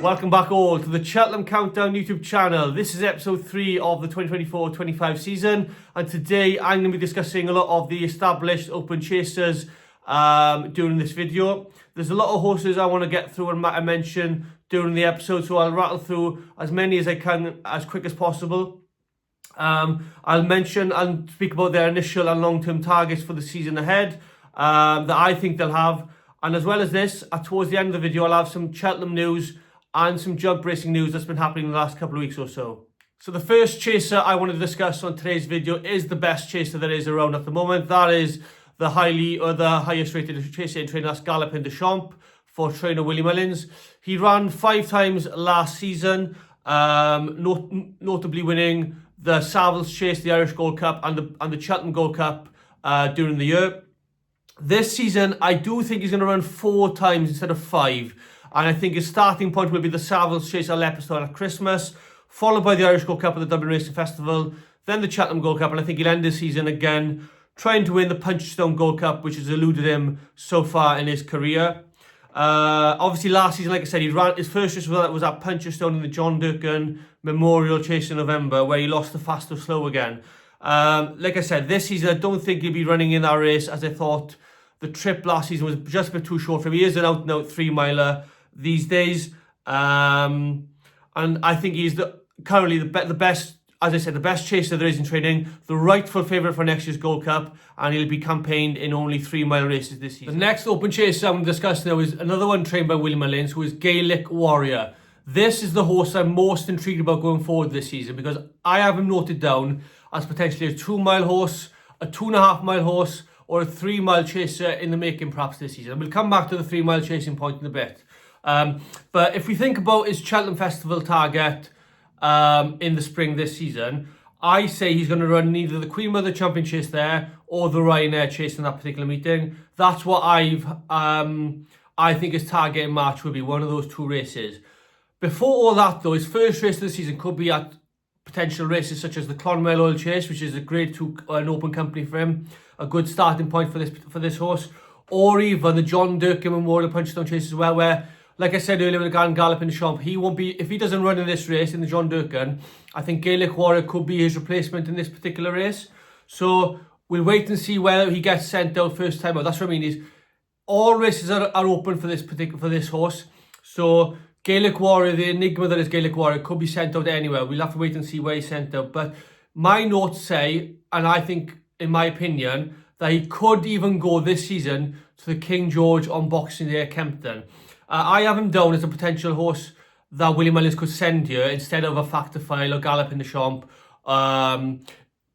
Welcome back all to the Cheltenham Countdown YouTube channel. This is episode 3 of the 2024-25 season, and today I'm going to be discussing a lot of the established open chasers during this video. There's a lot of horses I want to get through and mention during the episode, so I'll rattle through as many as I can as quick as possible. I'll mention and speak about their initial and long-term targets for the season ahead that I think they'll have. And as well as this, towards the end of the video, I'll have some Cheltenham news and some jump racing news that's been happening in the last couple of weeks or so. So the first chaser I want to discuss on today's video is the best chaser there is around at the moment. That is the highest rated chaser in training, that's Galloping de Champ for trainer Willie Mullins. He ran 5 times last season, notably winning the Savills Chase, the Irish Gold Cup and the Cheltenham Gold Cup during the year. This season, I do think he's going to run 4 times instead of 5. And I think his starting point will be the Savills Chase at Leopardstown at Christmas, followed by the Irish Gold Cup at the Dublin Racing Festival, then the Cheltenham Gold Cup, and I think he'll end the season again trying to win the Punchstone Gold Cup, which has eluded him so far in his career. Obviously, last season, like I said, he ran his first race was at Punchstone in the John Durkan Memorial Chase in November, where he lost the fast or slow again. Like I said, this season, I don't think he'll be running in that race, as I thought the trip last season was just a bit too short for him. He is an out-and-out 3-miler these days, and I think he's currently the best, as I said, the best chaser there is in training, the rightful favourite for next year's Gold Cup, and he'll be campaigned in only 3-mile races this season. The next open chaser I'm going to discuss now is another one trained by Willie Mullins, who is Gaelic Warrior. This is the horse I'm most intrigued about going forward this season, because I have him noted down as potentially a 2-mile horse, a 2.5-mile horse, or a 3-mile chaser in the making perhaps this season. And we'll come back to the 3-mile chasing point in a bit. But if we think about his Cheltenham Festival target in the spring this season, I say he's going to run either the Queen Mother Champion Chase there or the Ryanair Chase in that particular meeting. That's what I think his target in March will be, one of those 2 races. Before all that though, his first race of the season could be at potential races such as the Clonmel Oil Chase, which is a Grade 2 an open company for him, a good starting point for this horse, or even the John Durkan Memorial Punchstone Chase as well, where, like I said earlier with the Galloping de Champ, he won't be, if he doesn't run in this race in the John Durkan, I think Gaelic Warrior could be his replacement in this particular race. So we'll wait and see whether he gets sent out first time out. That's what I mean, is all races are open for this horse. So Gaelic Warrior, the enigma that is Gaelic Warrior, could be sent out anywhere. We'll have to wait and see where he's sent out. But my notes say, and I think, in my opinion, that he could even go this season to the King George on Boxing Day at Kempton. I have him down as a potential horse that Willie Mullins could send here instead of a Factor File or Galloping de Champ, an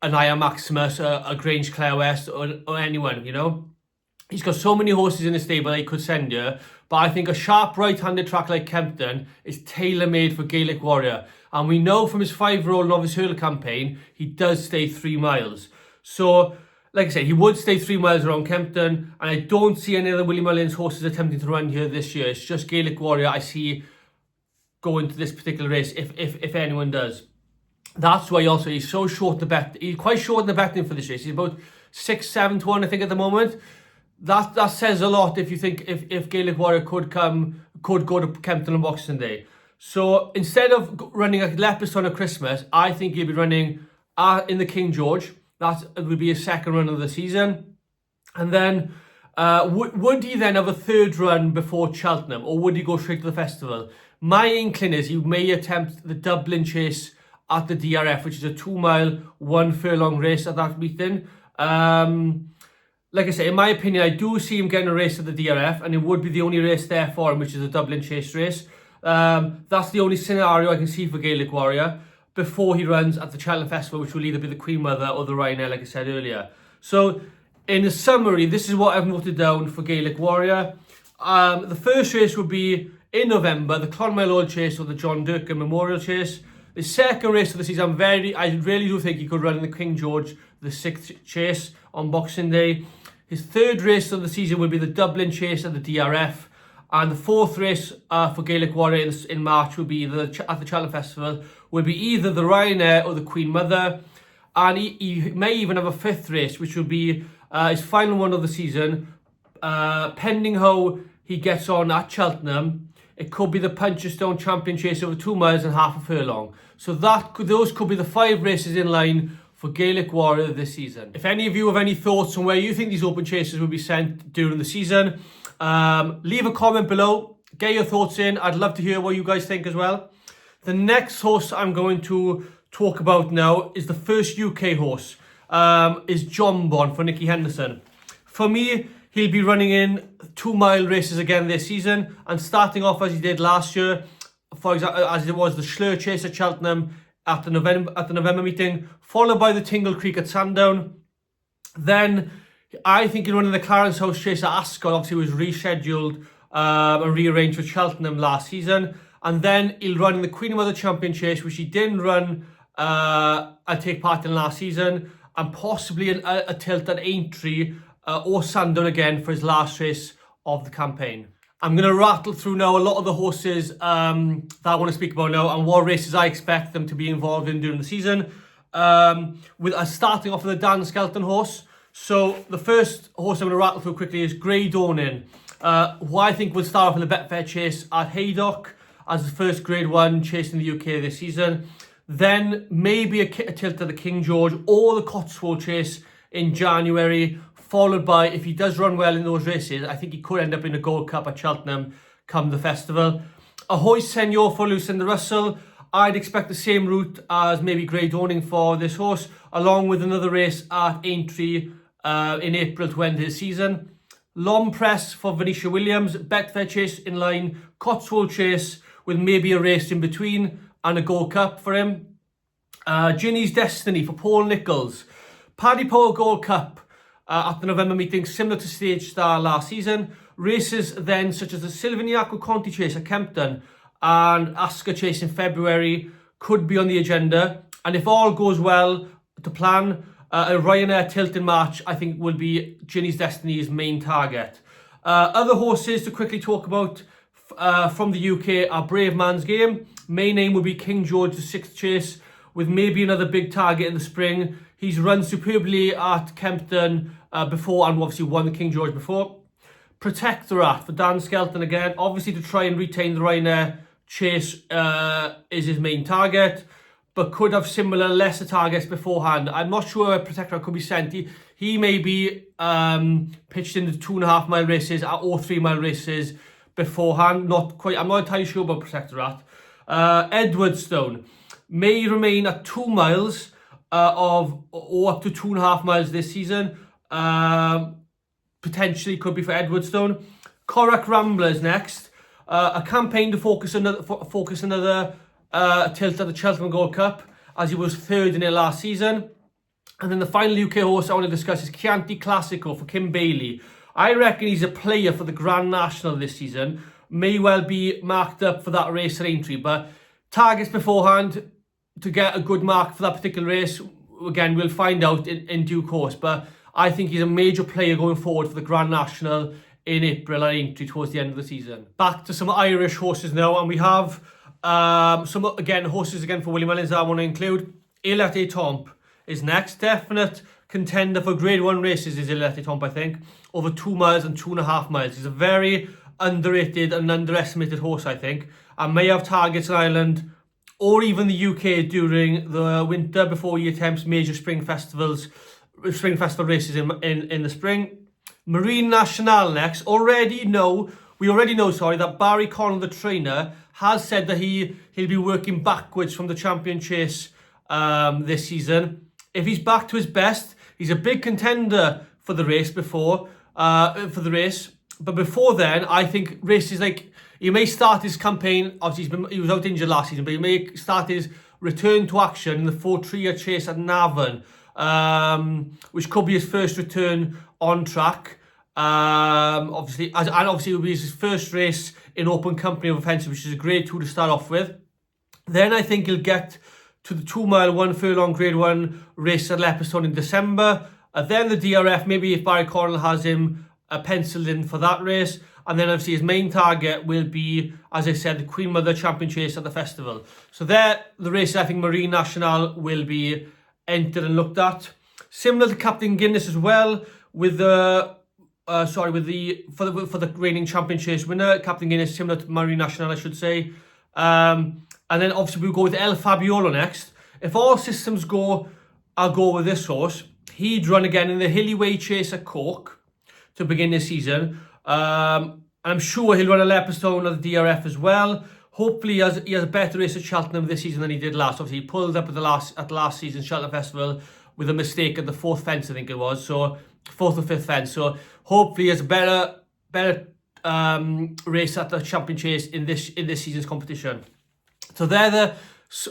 Aya Maximus, a Grange Clare West, or anyone, you know. He's got so many horses in the stable that he could send here, but I think a sharp right-handed track like Kempton is tailor-made for Gaelic Warrior. And we know from his 5-year-old novice hurdle campaign, he does stay 3 miles. So, like I said, he would stay 3 miles around Kempton, and I don't see any other Willie Mullins horses attempting to run here this year. It's just Gaelic Warrior I see going to this particular race, if anyone does. That's why also he's so short the bet. He's quite short in the betting for this race. He's about 6-7 to 1, I think, at the moment. That says a lot if you think if Gaelic Warrior could go to Kempton on Boxing Day. So instead of running at Leopardstown at Christmas, I think he'll be running in the King George. That would be his second run of the season. And then would he then have a 3rd run before Cheltenham, or would he go straight to the festival? My inkling is he may attempt the Dublin Chase at the DRF, which is a 2-mile, 1 furlong race at that meeting. Like I say, in my opinion, I do see him getting a race at the DRF, and it would be the only race there for him, which is a Dublin Chase race. That's the only scenario I can see for Gaelic Warrior before he runs at the Cheltenham Festival, which will either be the Queen Mother or the Ryanair, like I said earlier. So, in a summary, this is what I've noted down for Gaelic Warrior. The first race would be in November, the Clonmel Oil Chase or the John Durkan Memorial Chase. The second race of the season, I really do think he could run in the King George, the 6th Chase on Boxing Day. His 3rd race of the season will be the Dublin Chase at the DRF. And the 4th race for Gaelic Warrior in March will be either at the Cheltenham Festival, will be either the Ryanair or the Queen Mother. And he may even have a 5th race, which will be his final one of the season, pending how he gets on at Cheltenham. it could be the Punchestown Champion Chase over 2 miles and half a furlong. So those could be the 5 races in line for Gaelic Warrior this season. If any of you have any thoughts on where you think these open chases will be sent during the season, leave a comment below, get your thoughts in. I'd love to hear what you guys think as well. The next horse I'm going to talk about now is the first UK horse, is John Bond for Nicky Henderson. For me, he'll be running in 2-mile races again this season and starting off as he did last year, for example, as it was the Schlur Chase at Cheltenham at the November meeting, followed by the Tingle Creek at Sandown. Then I think he'll run in the Clarence House Chase at Ascot, obviously was rescheduled and rearranged for Cheltenham last season. And then he'll run in the Queen Mother Champion Chase, which he didn't run and take part in last season, and possibly a tilt at Aintree or Sandown again for his last race of the campaign. I'm going to rattle through now a lot of the horses that I want to speak about now and what races I expect them to be involved in during the season. With starting off with the Dan Skelton horse. So the first horse I'm going to rattle through quickly is Grey Dawning, who I think will start off in the Betfair Chase at Haydock as the first Grade 1 chase in the UK this season. Then maybe a tilt at the King George or the Cotswold Chase in January, followed by, if he does run well in those races, I think he could end up in a Gold Cup at Cheltenham come the festival. Ahoy Senor for Lucinda Russell. I'd expect the same route as maybe Grey Dawning for this horse, along with another race at Aintree in April to end his season. Long Press for Venetia Williams, Betfair Chase in line, Cotswold Chase with maybe a race in between and a Gold Cup for him. Ginny's Destiny for Paul Nicholls, Paddy Power Gold Cup at the November meeting, similar to Stage Star last season. Races then such as the Silviniaco Conti Chase at Kempton and Ascot Chase in February could be on the agenda. And if all goes well to plan, a Ryanair tilt in March, I think, will be Ginny's Destiny's main target. Other horses to quickly talk about from the UK are Brave Man's Game. Main name will be King George the 6th Chase, with maybe another big target in the spring. He's run superbly at Kempton before and obviously won the King George before. Protectorate for Dan Skelton again, obviously to try and retain the Ryanair Chase is his main target, but could have similar lesser targets beforehand. I'm not sure where Protectorate could be sent. He may be pitched into 2.5-mile races or 3-mile races beforehand. I'm not entirely sure about Protectorate. Edwardstone may remain at 2 miles or up to 2.5 miles this season. Potentially could be for Edwardstone. Corach Ramblers next. A campaign to focus another tilt at the Cheltenham Gold Cup, as he was 3rd in it last season. And then the final UK horse I want to discuss is Chianti Classico for Kim Bailey. I reckon he's a player for the Grand National this season. May well be marked up for that race at Aintree, but targets beforehand to get a good mark for that particular race, again, we'll find out in due course. But I think he's a major player going forward for the Grand National in April at Aintree towards the end of the season. Back to some Irish horses now, and we have some horses for Willie Mullins that I want to include. Ilet et Tomp is next. Definite contender for Grade 1 races is Ilet et Tomp, I think. Over 2 miles and 2.5 miles. He's a very underrated and underestimated horse, I think, and may have targets in Ireland or even the UK during the winter before he attempts major spring festival races in the spring. Marine Nationale next. We already know that Barry Connell, the trainer, has said that he'll be working backwards from the Champion Chase this season. If he's back to his best, he's a big contender for the race but before then, I think races like, he may start his campaign, obviously he was out injured last season, but he may start his return to action in the Fortria Chase at Navan, which could be his first return on track. Obviously it will be his first race in open company of offensive, which is a Grade 2 to start off with. Then I think he'll get to the 2 mile, 1 furlong Grade 1 race at Leopardstown in December. Then the DRF, maybe if Barry Connell has him penciled in for that race. And then obviously his main target will be, as I said, the Queen Mother Champion Chase at the festival. So there, the races I think Marine Nationale will be entered and looked at. Similar to Captain Guinness as well, with the for the reigning champion chase winner, Captain Guinness, similar to Marie National, I should say. And then obviously we'll go with El Fabiolo next. If all systems go, I'll go with this horse. He'd run again in the Hilly Way Chase at Cork to begin this season. I'm sure he'll run a Leopardstone at the DRF as well. Hopefully he has a better race at Cheltenham this season than he did last. Obviously he pulled up at the last season's Cheltenham Festival with a mistake at the 4th fence, I think it was. So 4th or 5th fence. So hopefully he has a better race at the champion chase in this season's competition. So they're the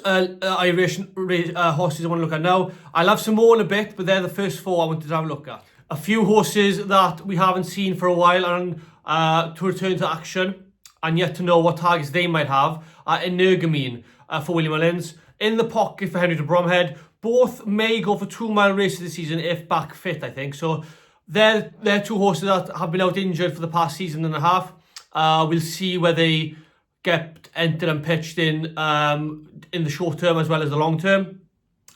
Irish horses I want to look at now. I'll have some more in a bit, but they're the first 4 I wanted to have a look at. A few horses that we haven't seen for a while and to return to action and yet to know what targets they might have are Energumene for Willie Mullins, In the Pocket for Henry de Bromhead. Both may go for 2-mile races this season if back fit, I think. So they're 2 horses that have been out injured for the past season and a half. We'll see where they get entered and pitched in the short term as well as the long term.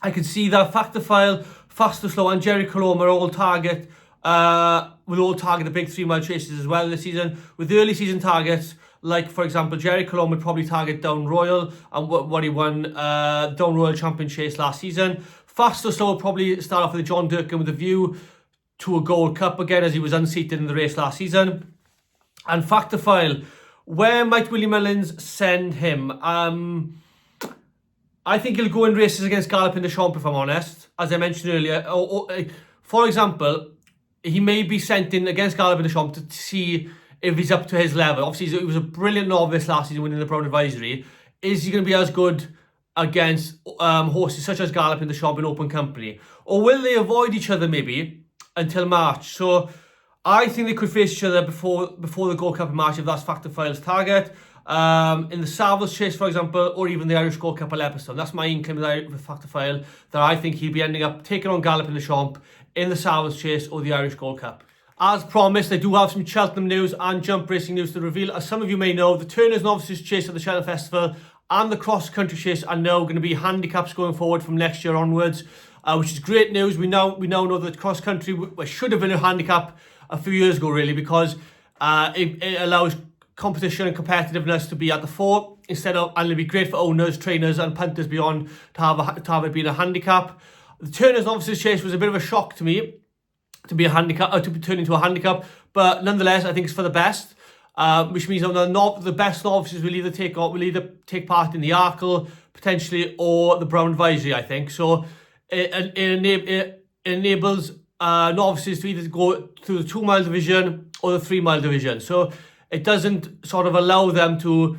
I can see that Factor File, Faster Slow and Jerry Coloma will all target the big 3-mile chases as well this season. With the early season targets, like for example, Jerry Coloma would probably target Down Royal and what he won Down Royal Champion Chase last season. Faster Slow will probably start off with John Durkin with a view to a Gold Cup again as he was unseated in the race last season. And Factor File, where might Willie Mullins send him? I think he'll go in races against Galopin Des Champs, if I'm honest. As I mentioned earlier, for example, he may be sent in against Galopin Des Champs to see if he's up to his level. Obviously, he was a brilliant novice last season winning the Brown Advisory. Is he going to be as good against horses such as Galopin Des Champs in open company? Or will they avoid each other maybe until March? So I think they could face each other before the Gold Cup in March if that's Factor File's target. In the Savills Chase, for example, or even the Irish Gold Cup at Leopardstone. That's my inkling with Factor File, that I think he'll be ending up taking on Galopin Des Champs in the Savills Chase or the Irish Gold Cup. As promised, I do have some Cheltenham news and jump racing news to reveal. As some of you may know, the Turners Novices Chase at the Cheltenham Festival and the Cross Country Chase are now going to be handicaps going forward from next year onwards, which is great news. We now know that Cross Country should have been a handicap a few years ago, really, because it allows competition and competitiveness to be at the fore and it'll be great for owners, trainers and punters beyond to have it being a handicap. The Turners Novices Chase was a bit of a shock to me to be a handicap, to be turned into a handicap, but nonetheless I think it's for the best, which means the best novices will either take part in the Arkle potentially or the Brown Advisory, I think. So it enables novices to either go through the 2-mile division or the 3-mile division. So it doesn't sort of allow them to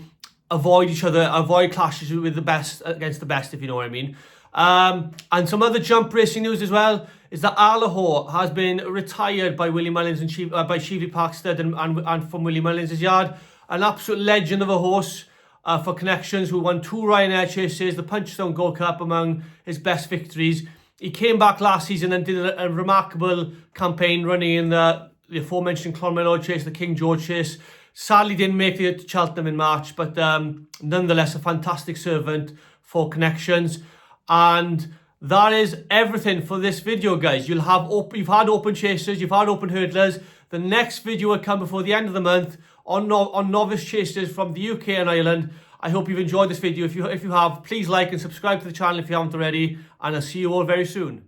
avoid each other, avoid clashes with the best against the best, if you know what I mean. And some other jump racing news as well is that Alahor has been retired by Willie Mullins and by Cheveley Park Stud and from Willie Mullins' yard. An absolute legend of a horse for connections, who won 2 Ryanair chases, the Punchstone Gold Cup among his best victories. He came back last season and did a remarkable campaign running in the aforementioned Clonmel Chase, the King George Chase. Sadly didn't make it to Cheltenham in March, but nonetheless a fantastic servant for connections. And that is everything for this video, guys. You've had open chasers, you've had open hurdlers. The next video will come before the end of the month on novice chasers from the UK and Ireland. I hope you've enjoyed this video. If you have, please like and subscribe to the channel if you haven't already, and I'll see you all very soon.